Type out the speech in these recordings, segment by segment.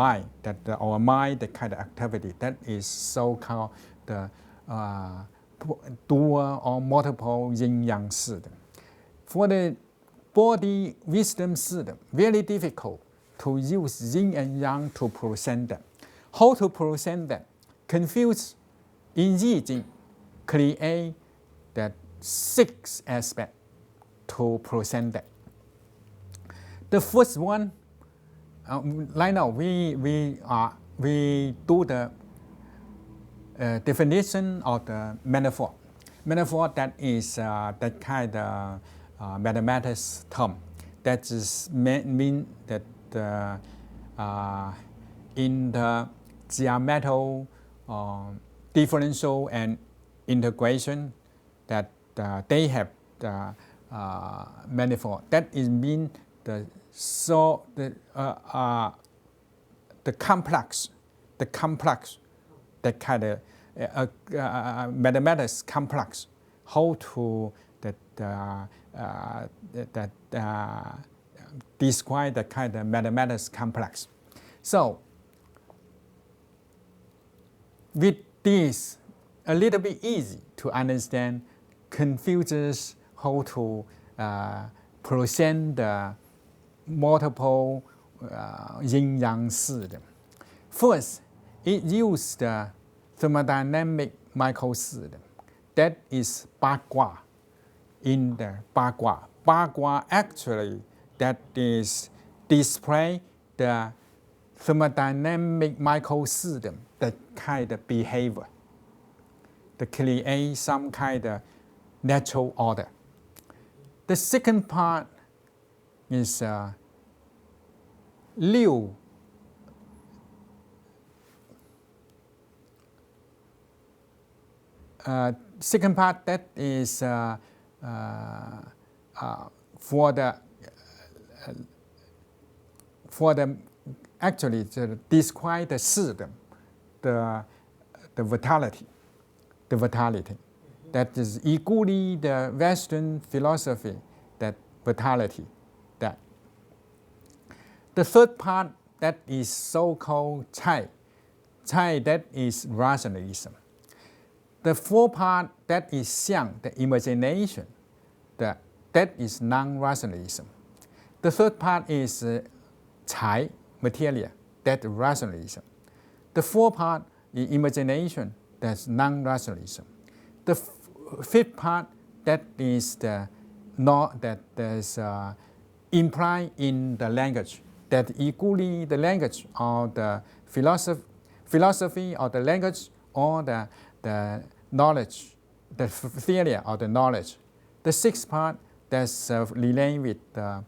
mind, our mind, the kind of activity, that is so-called the dual or multiple yin-yang system. For the body wisdom system, very difficult to use yin and yang to present them. How to present them? Confucius in Yin create that 6 aspects to present that. The first one, right now we do the definition of the metaphor. Metaphor, that is that kind of mathematics term. That is mean that in the geometrical differential and integration, that they have the manifold. That is mean the complex, that kind of mathematics complex. How to describe the kind of mathematics complex. So with this, a little bit easy to understand Confucius how to present the multiple yin-yang system. First, it used the thermodynamic microsystem. That is Bagua. In the Bagua. Bagua actually, that is display the thermodynamic microsystem, that kind of behavior, to create some kind of natural order. The second part is Liu. Second part, that is for the actually to describe the system, the vitality. That is equally the Western philosophy, that vitality. That. The third part, that is so-called Cai, that is rationalism. The fourth part, that is Xiang, the imagination, that is non-rationalism. The third part is Cai, material, that rationalism. The fourth part is imagination, that's non-rationalism. The fifth part, that is implied in the language, that equally the language or the philosophy or the language or the knowledge, the theory or the knowledge. The sixth part, that's related with the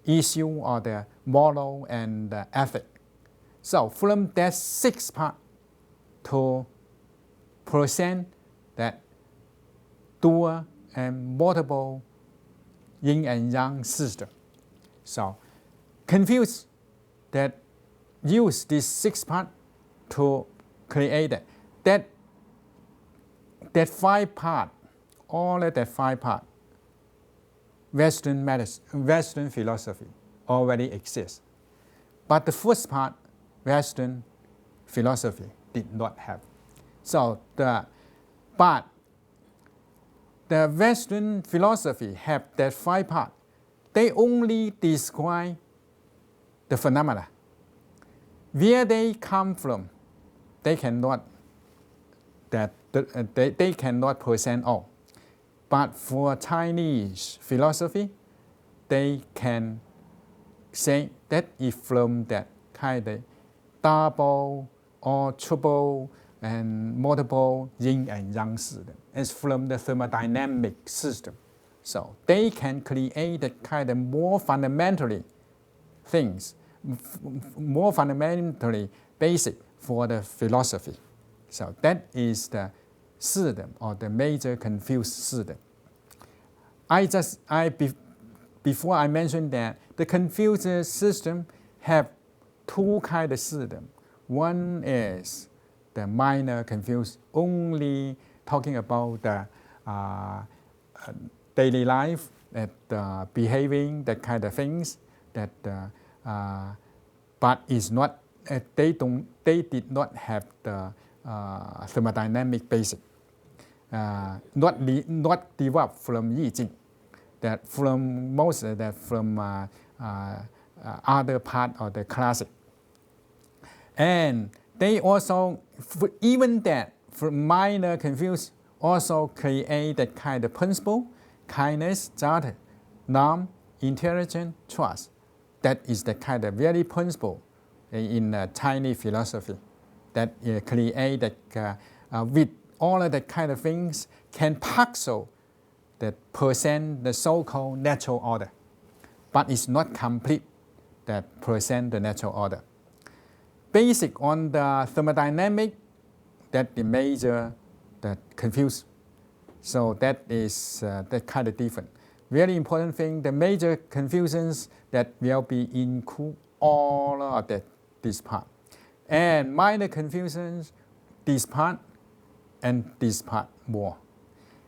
issue or the moral and the ethic. So from that sixth part to present that dual and multiple yin and yang system. So Confucius that use this sixth part to create that five part, all of that five part, Western medicine, Western philosophy already exists. But the first part, Western philosophy did not have. So but the Western philosophy have that five part. They only describe the phenomena. Where they come from, they cannot they cannot present all. But for Chinese philosophy, they can say that if from that kind of double or triple and multiple yin and yang system, it's from the thermodynamic system. So they can create the kind of more fundamentally things, more fundamentally basic for the philosophy. So that is the system or the major Confucius system. Before I mentioned that the Confucius system have two kinds of system. One is the minor Confucius, only talking about the daily life, behaving, that kind of things, but is not they did not have the thermodynamic basic, not developed from Yin-Yang, that from most that from other part of the classic. And they also, even that, from minor confuse, also create that kind of principle, kindness, jhana, norm, intelligence, trust. That is the kind of very principle in Chinese philosophy that create that with all of that kind of things can parcel that present the so-called natural order, but it's not complete that present the natural order. Basic on the thermodynamic, that the major that confuse. So that is that kind of different. Very important thing, the major confusions that will be include all of this part. And minor confusions, this part and this part more.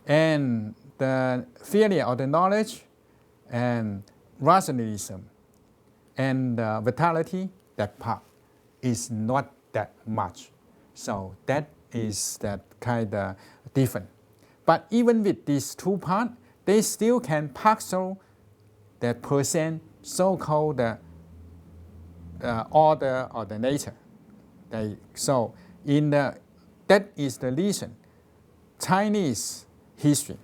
And the theory of the knowledge and rationalism and vitality, that part is not that much. So that is that kind of different. But even with these two parts, they still can parcel that present so-called order of the nature. So that is the reason Chinese history.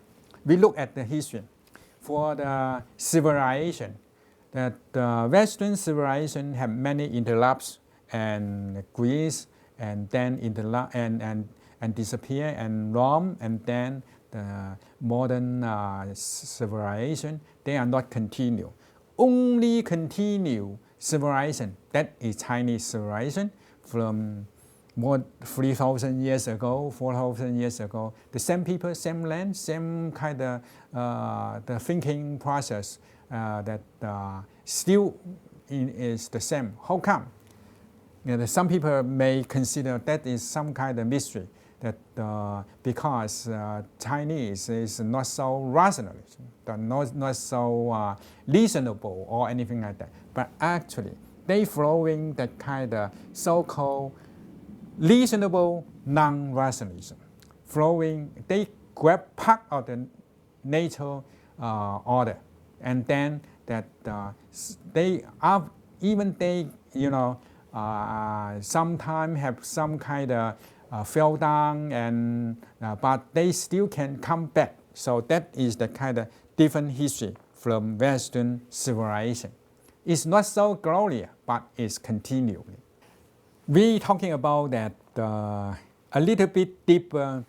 We look at the history for the civilization. That Western civilization have many interrupts and Greece and then and disappear, and Rome, and then the modern civilization, they are not continue. Only continue civilization, that is Chinese civilization from more 3,000 years ago, 4,000 years ago. The same people, same land, same kind of the thinking process that still is the same. How come? Some people may consider that is some kind of mystery, that because Chinese is not so rational, not so reasonable or anything like that. But actually, they following that kind of so-called reasonable non-rationalism. They grab part of the nature order, and then that sometimes have some kind of fell down, and but they still can come back. So that is the kind of different history from Western civilization. It's not so glorious, but it's continuing. We talking about that a little bit deeper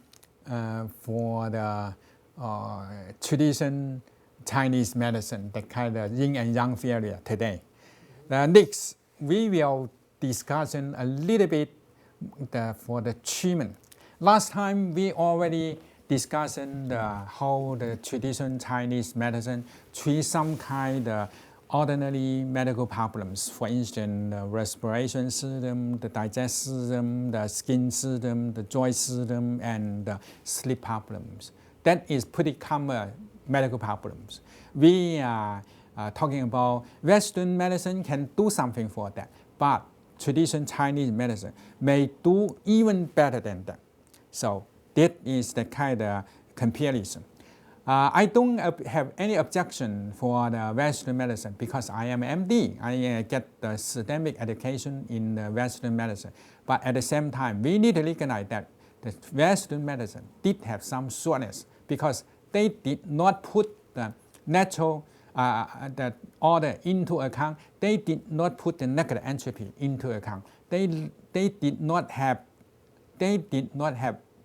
for the traditional Chinese medicine, the kind of yin and yang theory today. Next, we will discuss a little bit for the treatment. Last time we already discussed how the traditional Chinese medicine treats some kind of ordinary medical problems. For instance, the respiration system, the digestive system, the skin system, the joint system, and the sleep problems. That is pretty common medical problems. We are talking about Western medicine can do something for that, but traditional Chinese medicine may do even better than that. So that is the kind of comparison. I don't have any objection for the Western medicine because I am MD. I get the systemic education in the Western medicine. But at the same time, we need to recognize that the Western medicine did have some shortness because they did not put the natural the order into account. They did not put the negative entropy into account. They did not have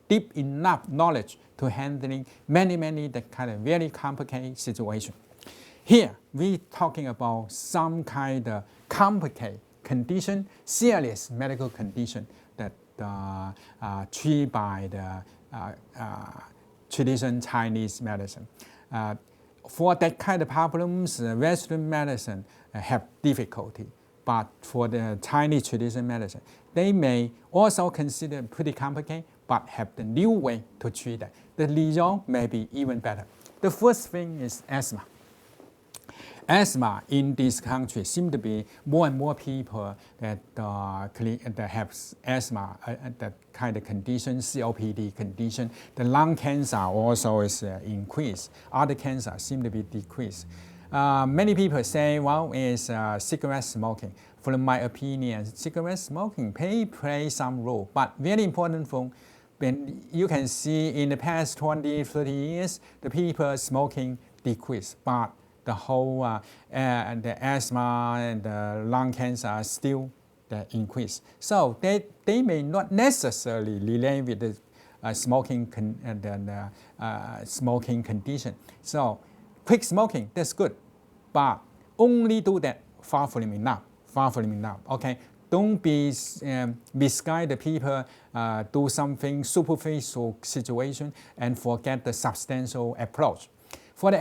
deep enough knowledge to handling many that kind of very complicated situation. Here we talking about some kind of complicated condition, serious medical condition that treated by the traditional Chinese medicine. For that kind of problems, Western medicine have difficulty. But for the Chinese traditional medicine, they may also consider pretty complicated, but have the new way to treat that. The result may be even better. The first thing is asthma. asthma in this country seem to be more and more people that have asthma, that kind of condition, COPD condition. The lung cancer also is increased. Other cancers seem to be decreased. Many people say, well, it's cigarette smoking. From my opinion, cigarette smoking may play some role, but very important for when you can see in the past 20, 30 years, the people smoking decreased, but the whole the asthma and the lung cancer are still increase. So they may not necessarily relate with the smoking condition. So quit smoking, that's good, but only do that far from enough. Okay, don't be misguide the people, do something superficial situation and forget the substantial approach. For the